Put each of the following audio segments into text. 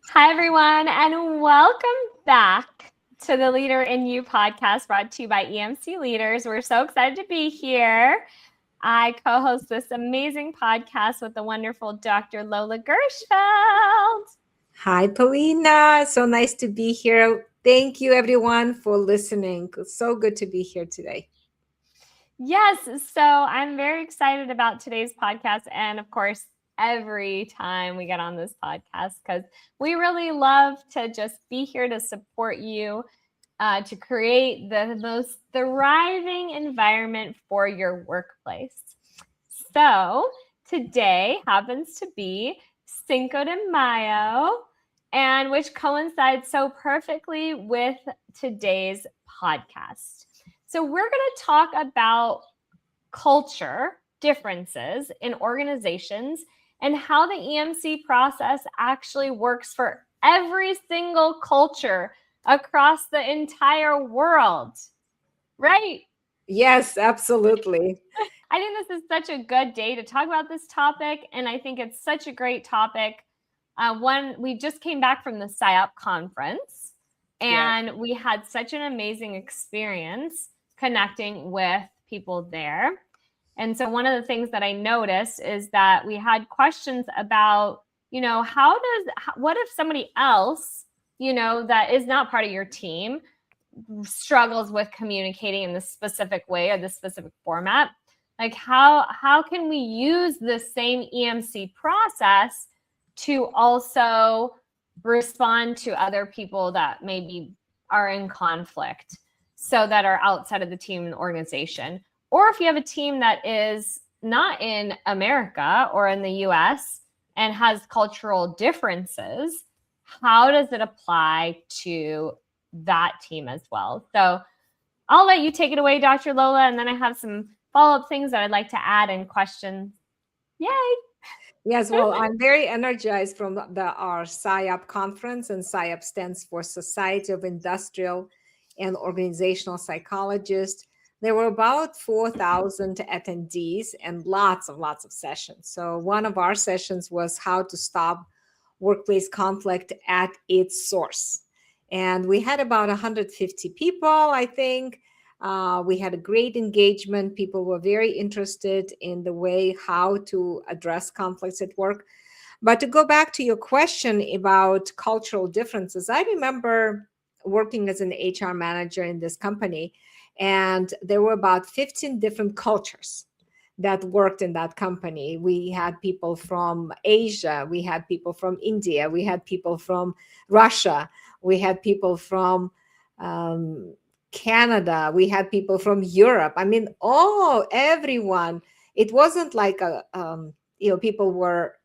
Hi, everyone, and welcome back to the Leader in You podcast brought to you by EMC Leaders. We're so excited to be here. I co host this amazing podcast with the wonderful Dr. Lola Gershfeld. Hi, Paulina. So nice to be here. Thank you, everyone, for listening. It's so good to be here today. Yes, so I'm very excited about today's podcast. And of course, every time we get on this podcast, because we really love to just be here to support you. To create the most thriving environment for your workplace. So today happens to be Cinco de Mayo, and which coincides so perfectly with today's podcast. So we're going to talk about culture differences in organizations and how the EMC process actually works for every single culture across the entire world. Right? Yes, absolutely. I think this is such a good day to talk about this topic, and I think it's such a great topic. We just came back from the SIOP Conference, Yeah. and we had such an amazing experience connecting with people there. And so one of the things that I noticed is that we had questions about, what if somebody else, that is not part of your team struggles with communicating in this specific way or this specific format? Like how can we use the same EMC process to also respond to other people that maybe are in conflict, so that are outside of the team and organization? Or if you have a team that is not in America or in the US and has cultural differences, how does it apply to that team as well? So I'll let you take it away, Dr. Lola, and then I have some follow-up things that I'd like to add and questions. Yay! Yes, well, I'm very energized from our SIOP conference, and SIOP stands for Society of Industrial and Organizational Psychologists. There were about 4,000 attendees and lots of sessions. So one of our sessions was how to stop workplace conflict at its source. And we had about 150 people, I think. We had a great engagement. People were very interested in the way how to address conflicts at work. But to go back to your question about cultural differences, I remember working as an HR manager in this company, and there were about 15 different cultures that worked in that company. We had people from Asia, we had people from India, we had people from Russia, we had people from Canada, we had people from Europe. I mean, everyone. It wasn't like people were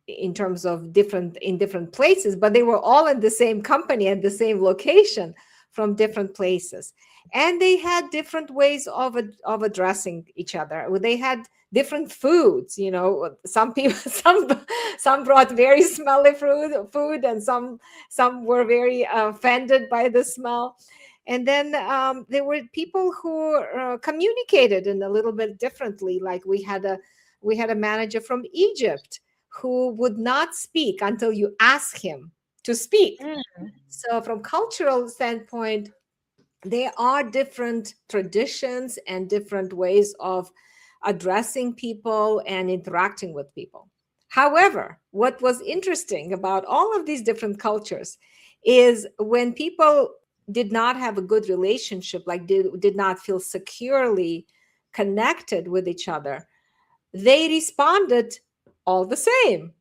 in terms of different places, but they were all in the same company at the same location from different places, and they had different ways of addressing each other. They had different foods. Some people some brought very smelly food, and some were very offended by the smell. And then there were people who communicated in a little bit differently. Like we had a manager from Egypt who would not speak until you ask him to speak. So from cultural standpoint, there are different traditions and different ways of addressing people and interacting with people. However, what was interesting about all of these different cultures is when people did not have a good relationship, like did not feel securely connected with each other, they responded all the same.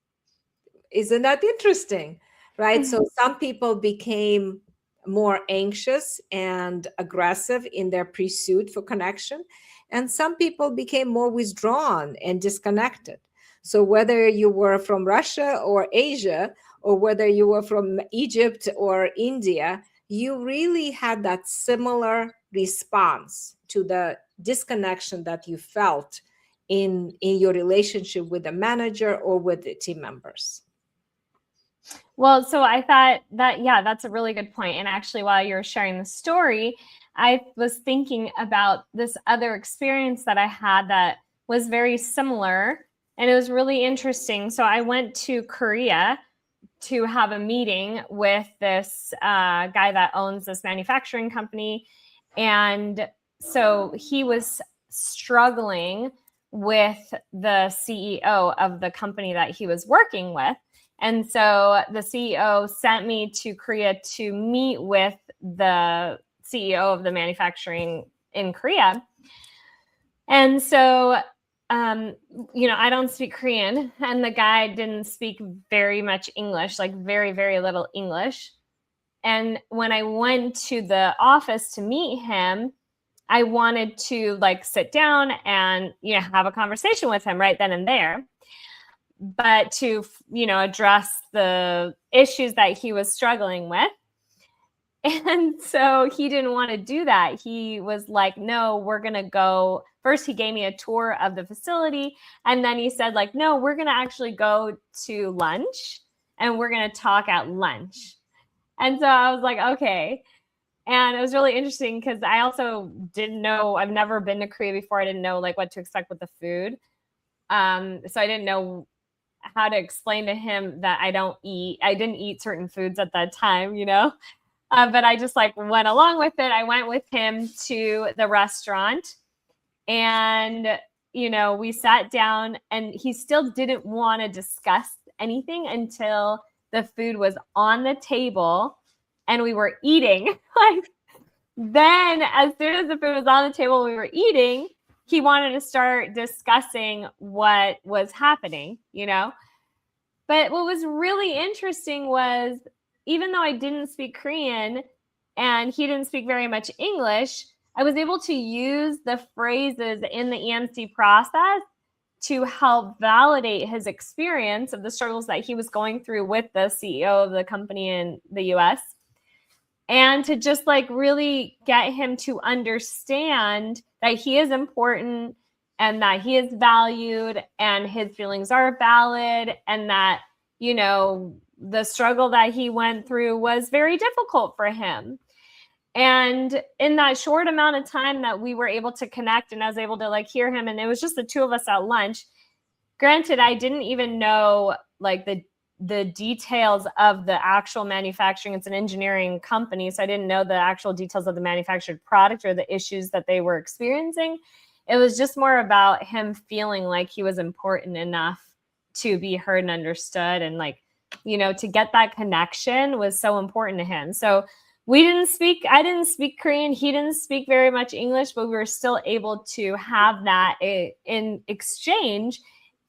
Isn't that interesting? Right? So some people became more anxious and aggressive in their pursuit for connection, and some people became more withdrawn and disconnected. So whether you were from Russia or Asia, or whether you were from Egypt or India, you really had that similar response to the disconnection that you felt in your relationship with the manager or with the team members. Well, so I thought that, yeah, that's a really good point. And actually, while you were sharing the story, I was thinking about this other experience that I had that was very similar. And it was really interesting. So I went to Korea to have a meeting with this guy that owns this manufacturing company. And so he was struggling with the CEO of the company that he was working with. And so the CEO sent me to Korea to meet with the CEO of the manufacturing in Korea. And so, I don't speak Korean, and the guy didn't speak very much English, like very, very little English. And when I went to the office to meet him, I wanted to like sit down and, have a conversation with him right then and there. But to, address the issues that he was struggling with. And so he didn't want to do that. He was like, no, we're going to go. First, he gave me a tour of the facility. And then he said, like, no, we're going to actually go to lunch and we're going to talk at lunch. And so I was like, okay. And it was really interesting because I also didn't know, I've never been to Korea before. I didn't know like what to expect with the food. So I didn't know how to explain to him that I didn't eat certain foods at that time, but I just like went along with it. I went with him to the restaurant and, we sat down and he still didn't want to discuss anything until the food was on the table and we were eating. Like then as soon as the food was on the table, we were eating, he wanted to start discussing what was happening, But what was really interesting was even though I didn't speak Korean and he didn't speak very much English, I was able to use the phrases in the EMC process to help validate his experience of the struggles that he was going through with the CEO of the company in the US. And to just like really get him to understand that he is important and that he is valued and his feelings are valid and that, the struggle that he went through was very difficult for him. And in that short amount of time that we were able to connect and I was able to like hear him and it was just the two of us at lunch. Granted, I didn't even know like the details of the actual manufacturing. It's an engineering company. So I didn't know the actual details of the manufactured product or the issues that they were experiencing. It was just more about him feeling like he was important enough to be heard and understood. And like, to get that connection was so important to him. So I didn't speak Korean. He didn't speak very much English, but we were still able to have that in exchange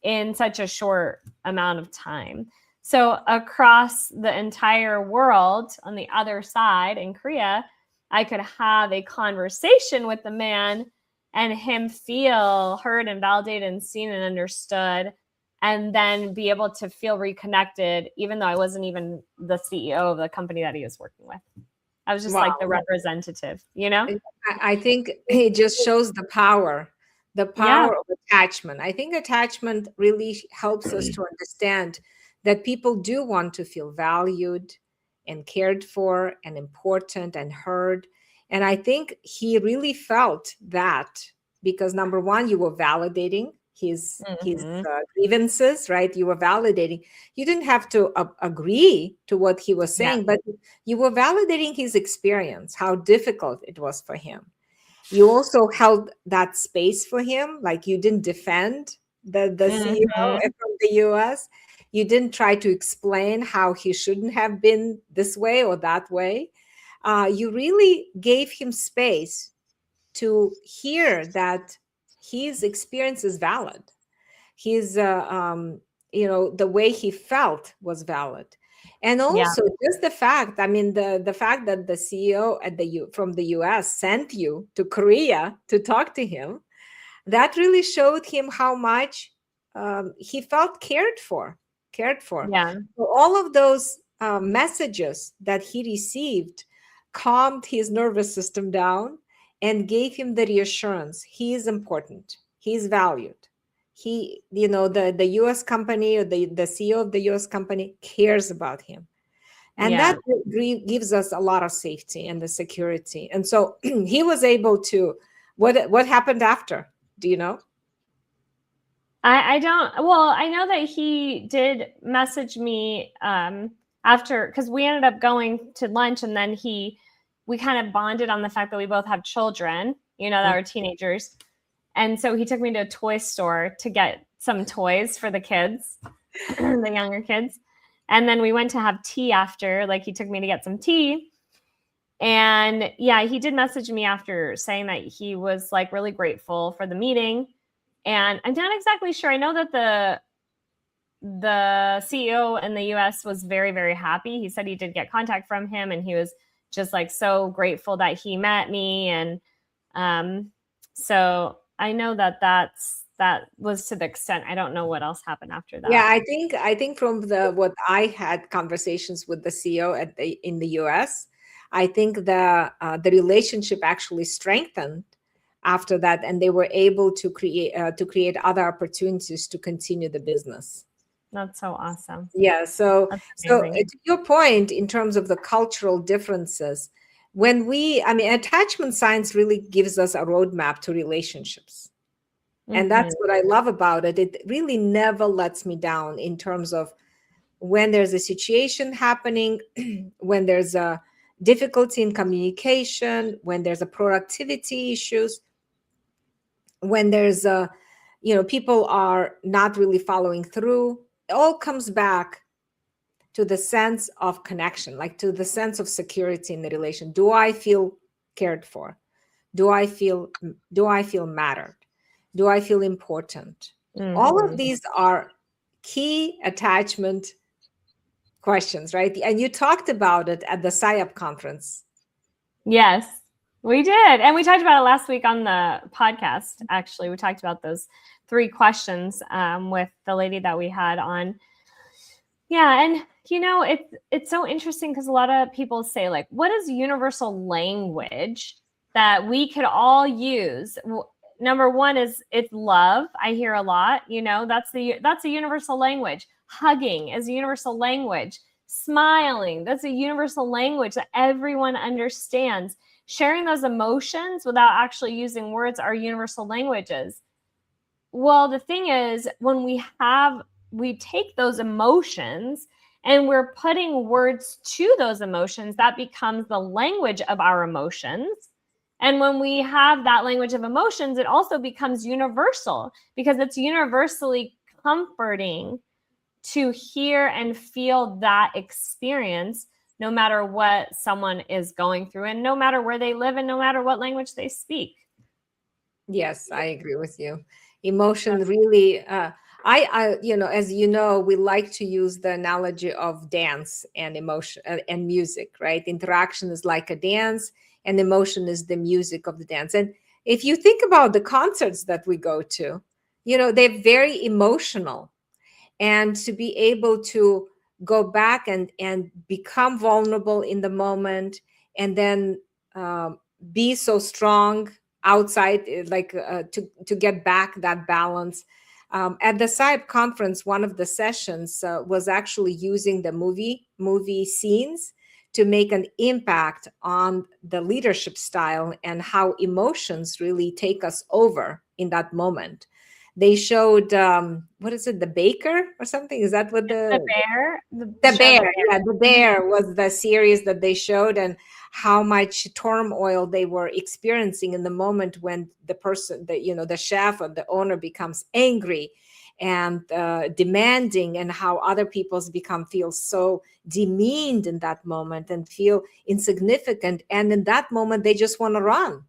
in such a short amount of time. So across the entire world on the other side in Korea, I could have a conversation with the man and him feel heard and validated and seen and understood, and then be able to feel reconnected, even though I wasn't even the CEO of the company that he was working with. I was just like the representative, I think it just shows the power of attachment. I think attachment really helps us to understand that people do want to feel valued and cared for and important and heard. And I think he really felt that because number one, you were validating his grievances, right? You were validating. You didn't have to agree to what he was saying, but you were validating his experience, how difficult it was for him. You also held that space for him, like you didn't defend the CEO from the US. You didn't try to explain how he shouldn't have been this way or that way. You really gave him space to hear that his experience is valid. His, the way he felt was valid. And also just the fact, the fact that the CEO from the US sent you to Korea to talk to him, that really showed him how much he felt cared for. Yeah. So all of those messages that he received calmed his nervous system down and gave him the reassurance he is important, he is valued. He, the US company or the CEO of the US company cares about him. And that gives us a lot of safety and the security. And so he was able to, what happened after? Do you know? I don't, well, I know that he did message me after, because we ended up going to lunch, and then we kind of bonded on the fact that we both have children, that are teenagers. And so he took me to a toy store to get some toys for the kids, the younger kids. And then we went to have tea after, like he took me to get some tea. And yeah, he did message me after saying that he was like really grateful for the meeting. And I'm not exactly sure. I know that the CEO in the US was very, very happy. He said he did get contact from him, and he was just like so grateful that he met me. And so I know that was to the extent. I don't know what else happened after that. Yeah, I think from what I had conversations with the CEO in the US, I think the relationship actually strengthened after that, and they were able to create other opportunities to continue the business. That's so awesome. Yeah. So to your point, in terms of the cultural differences, attachment science really gives us a roadmap to relationships. And that's what I love about it. It really never lets me down in terms of when there's a situation happening, when there's a difficulty in communication, when there's a productivity issues, when there's people are not really following through. It all comes back to the sense of connection, like to the sense of security in the relation. Do I feel cared for? Do I feel mattered? Do I feel important? All of these are key attachment questions, right? And you talked about it at the SIOP conference. Yes, we did. And we talked about it last week on the podcast. Actually, we talked about those 3 questions with the lady that we had on. Yeah. And, it's so interesting because a lot of people say, like, what is universal language that we could all use? Number one is it's love. I hear a lot, that's a universal language. Hugging is a universal language. Smiling, that's a universal language that everyone understands. Sharing those emotions without actually using words are universal languages. Well, the thing is, when we take those emotions and we're putting words to those emotions, that becomes the language of our emotions. And when we have that language of emotions, it also becomes universal because it's universally comforting to hear and feel that experience, no matter what someone is going through and no matter where they live and no matter what language they speak. Yes, I agree with you. Emotion really, as you know, we like to use the analogy of dance and emotion and music, right? Interaction is like a dance, and emotion is the music of the dance. And if you think about the concerts that we go to, they're very emotional. And to be able to go back and become vulnerable in the moment, and then be so strong outside, like to get back that balance. At the SIOP conference, one of the sessions was actually using the movie scenes to make an impact on the leadership style and how emotions really take us over in that moment. They showed what is it, The Baker or something? Is that what the bear? The Bear. Yeah, The Bear was the series that they showed, and how much turmoil they were experiencing in the moment when the person, the chef or the owner becomes angry and demanding, and how other people's feel so demeaned in that moment and feel insignificant. And in that moment, they just want to run,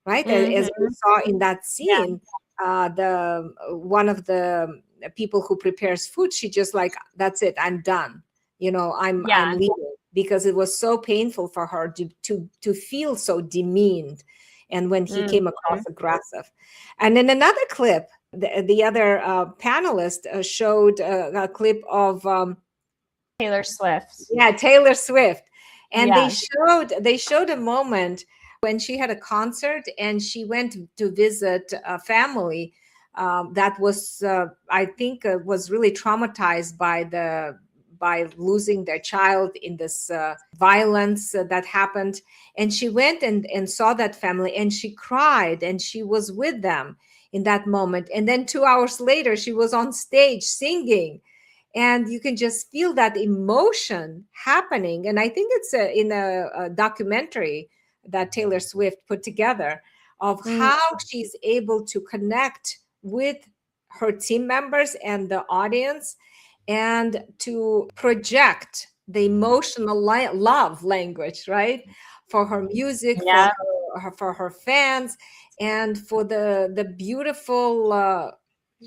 right? As we saw in that scene, the one of the people who prepares food, she just like, that's it, I'm done. I'm leaving, because it was so painful for her to feel so demeaned. And when he came across aggressive. And in another clip, the other panelist showed a clip of Taylor Swift. Yeah, Taylor Swift. And they showed a moment when she had a concert and she went to visit a family that was, I think, was really traumatized by losing their child in this violence that happened. And she went and saw that family, and she cried, and she was with them in that moment. And then 2 hours later, she was on stage singing. and you can just feel that emotion happening. And I think it's in a documentary that Taylor Swift put together of how she's able to connect with her team members and the audience, and to project the emotional love language, right? For her music, Yeah. for her fans, and for the beautiful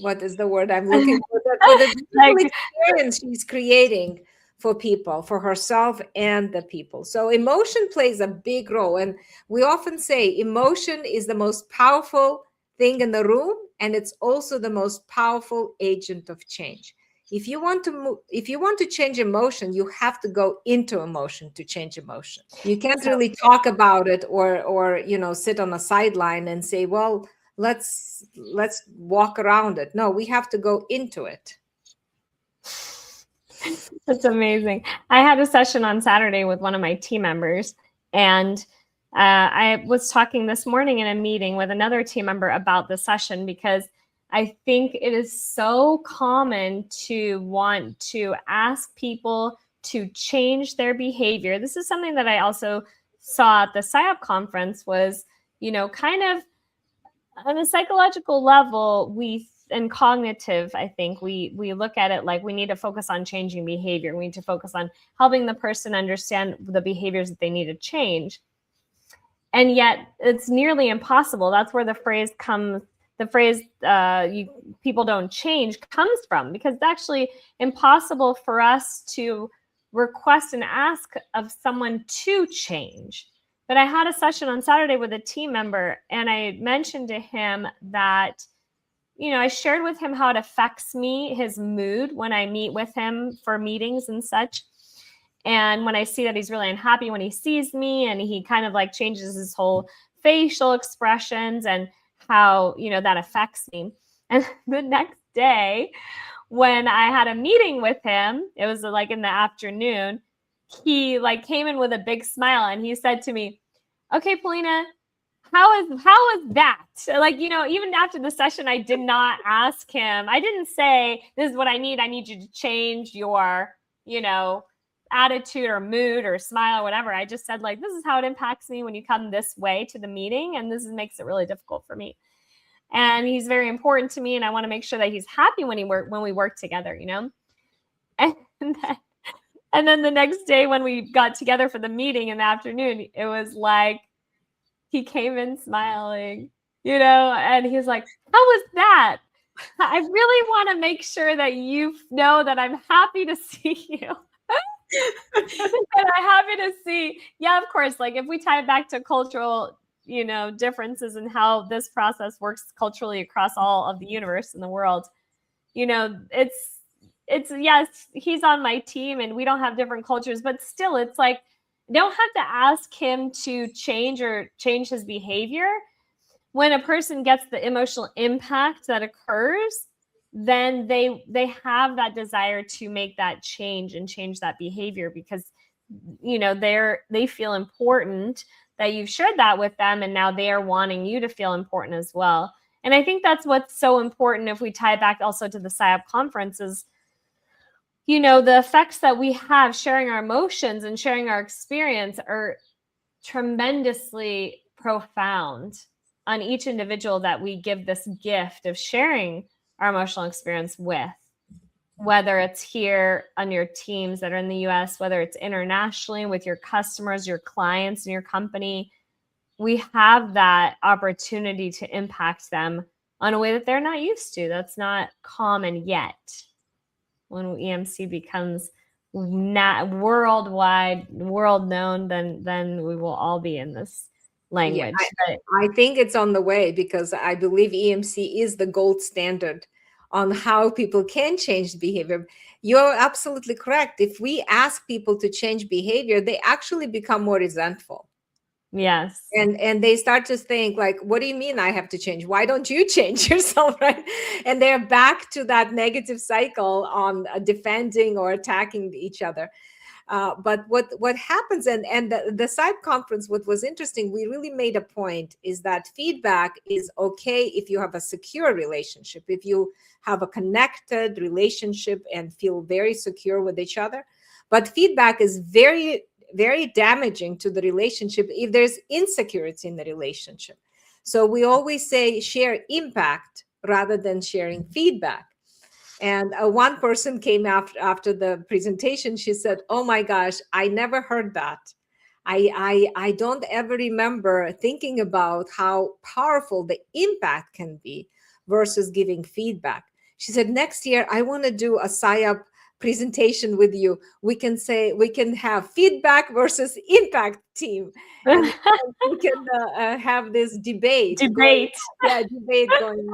what is the word I'm looking for? For the beautiful Like, experience she's creating for people, for herself and the people. So emotion plays a big role. And we often say emotion is the most powerful thing in the room, and it's also the most powerful agent of change. If you want to if you want to change emotion, you have to go into emotion to change emotion. You can't really talk about it, or sit on a sideline and say, well, let's walk around it. No, we have to go into it. That's amazing. I had a session on Saturday with one of my team members, and I was talking this morning in a meeting with another team member about the session, because I think it is so common to want to ask people to change their behavior. This is something that I also saw at the SIOP conference, was, kind of on a psychological level, and cognitive, I think we look at it like we need to focus on changing behavior. We need to focus on helping the person understand the behaviors that they need to change. And yet it's nearly impossible. That's where the phrase people don't change comes from, because it's actually impossible for us to request and ask of someone to change. But I had a session on Saturday with a team member, and I mentioned to him that, I shared with him how it affects me, his mood, when I meet with him for meetings and such. And when I see that he's really unhappy when he sees me, and he kind of like changes his whole facial expressions, and how, that affects me. And the next day, when I had a meeting with him, it was like in the afternoon, he like came in with a big smile, and he said to me, "Okay, Polina, how is that?" Like, even after the session, I did not ask him. I didn't say, "This is what I need. I need you to change your, attitude or mood or smile or whatever." I just said, like, "This is how it impacts me when you come this way to the meeting, and this makes it really difficult for me. And he's very important to me, and I want to make sure that he's happy when we work together, And then the next day when we got together for the meeting in the afternoon, it was like he came in smiling, and he's like, "How was that? I really want to make sure that you know that I'm happy to see you." And I'm happy to see. Yeah, of course, like if we tie it back to cultural, differences and how this process works culturally across all of the universe and the world, it's yes, he's on my team and we don't have different cultures, but still it's like, don't have to ask him to change his behavior. When a person gets the emotional impact that occurs, then they have that desire to make that change and change that behavior, because they feel important that you've shared that with them, and now they are wanting you to feel important as well. And I think that's what's so important, if we tie back also to the SIOP conference, is the effects that we have sharing our emotions and sharing our experience are tremendously profound on each individual that we give this gift of sharing our emotional experience with, whether it's here on your teams that are in the US, whether it's internationally with your customers, your clients, and your company. We have that opportunity to impact them on a way that they're not used to. That's not common yet. When EMC becomes not worldwide, world known, then we will all be in this language. Yeah, I think it's on the way, because I believe EMC is the gold standard on how people can change behavior. You're absolutely correct. If we ask people to change behavior, they actually become more resentful. Yes. And they start to think like, what do you mean I have to change? Why don't you change yourself, right? And they're back to that negative cycle on defending or attacking each other. But what happens, and the SIOP conference, what was interesting, we really made a point is that feedback is okay if you have a secure relationship, if you have a connected relationship and feel very secure with each other. But feedback is very, very damaging to the relationship if there's insecurity in the relationship. So we always say share impact rather than sharing feedback. And one person came after the presentation. She said, "Oh my gosh, I never heard that. I don't ever remember thinking about how powerful the impact can be versus giving feedback." She said, "Next year, I want to do a SIOP presentation with you. We can have feedback versus impact team, and we can have this debate going. Debate. Yeah, debate going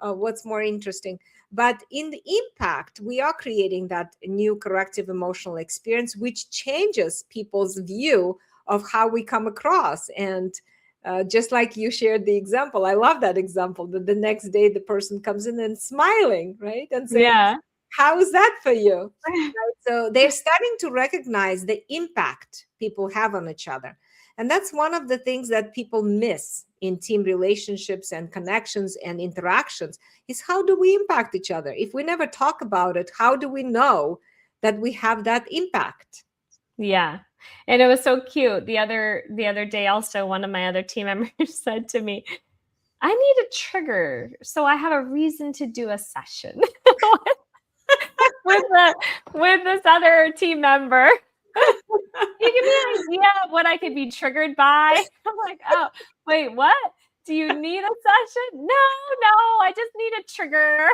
on. What's more interesting?" But in the impact, we are creating that new corrective emotional experience, which changes people's view of how we come across. And just like you shared the example, I love that example, that the next day the person comes in and smiling, right? And saying, Yeah. "How is that for you?" Right? So they're starting to recognize the impact people have on each other. And that's one of the things that people miss in team relationships and connections and interactions, is how do we impact each other? If we never talk about it, how do we know that we have that impact? Yeah. And it was so cute. The other day also, one of my other team members said to me, "I need a trigger so I have a reason to do a session." with this other team member. You give me an idea of what I could be triggered by? I'm like, "Oh, wait, what? Do you need a session?" No, I just need a trigger.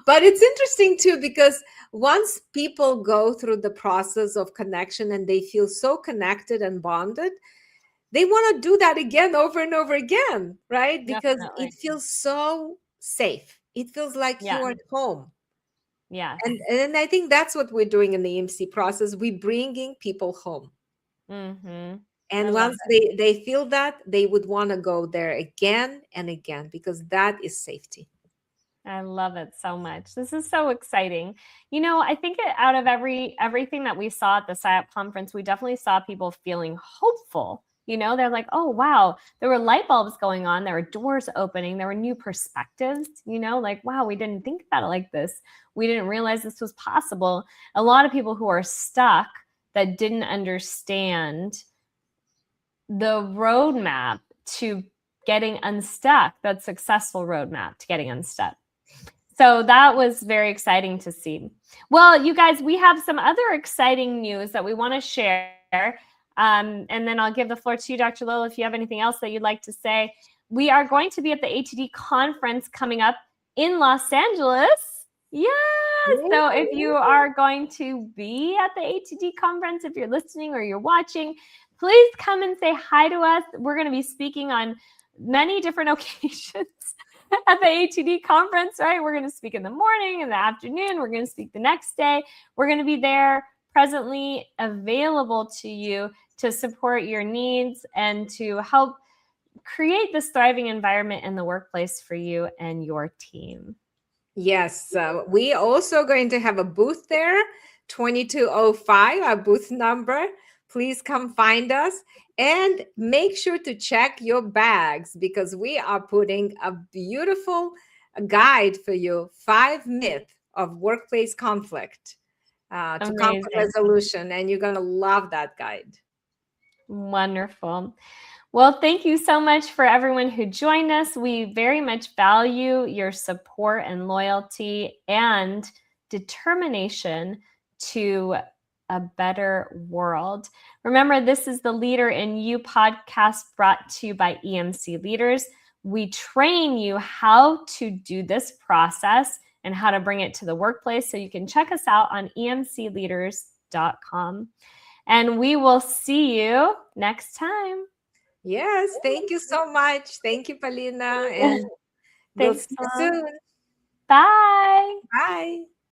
But it's interesting too, because once people go through the process of connection and they feel so connected and bonded, they want to do that again over and over again, right? Because Definitely. it feels so safe. It feels like you're at home. Yeah. And I think that's what we're doing in the EMC process. We're bringing people home. Mm-hmm. And once they feel that, they would want to go there again and again, because that is safety. I love it so much. This is so exciting. I think out of everything that we saw at the SIOP conference, we definitely saw people feeling hopeful. They're like, "Oh, wow, there were light bulbs going on. There were doors opening. There were new perspectives, like, wow, we didn't think about it like this. We didn't realize this was possible." A lot of people who are stuck that didn't understand the roadmap to getting unstuck, that successful roadmap to getting unstuck. So that was very exciting to see. Well, you guys, we have some other exciting news that we want to share. And then I'll give the floor to you, Dr. Lola, if you have anything else that you'd like to say. We are going to be at the ATD conference coming up in Los Angeles. Yeah. So if you are going to be at the ATD conference, if you're listening or you're watching, please come and say hi to us. We're going to be speaking on many different occasions at the ATD conference, right? We're going to speak in the morning, in the afternoon. We're going to speak the next day. We're going to be there, presently available to you to support your needs and to help create this thriving environment in the workplace for you and your team. Yes, we also going to have a booth there, 2205, our booth number. Please come find us, and make sure to check your bags, because we are putting a beautiful guide for you, 5 myths of workplace conflict to conflict resolution, and you're going to love that guide. Wonderful. Well, thank you so much for everyone who joined us. We very much value your support and loyalty and determination to a better world. Remember, this is the Leader in You podcast, brought to you by EMC Leaders. We train you how to do this process and how to bring it to the workplace. So you can check us out on emcleaders.com. And we will see you next time. Yes, thank you so much. Thank you, Palina. And we'll see you soon. Bye. Bye.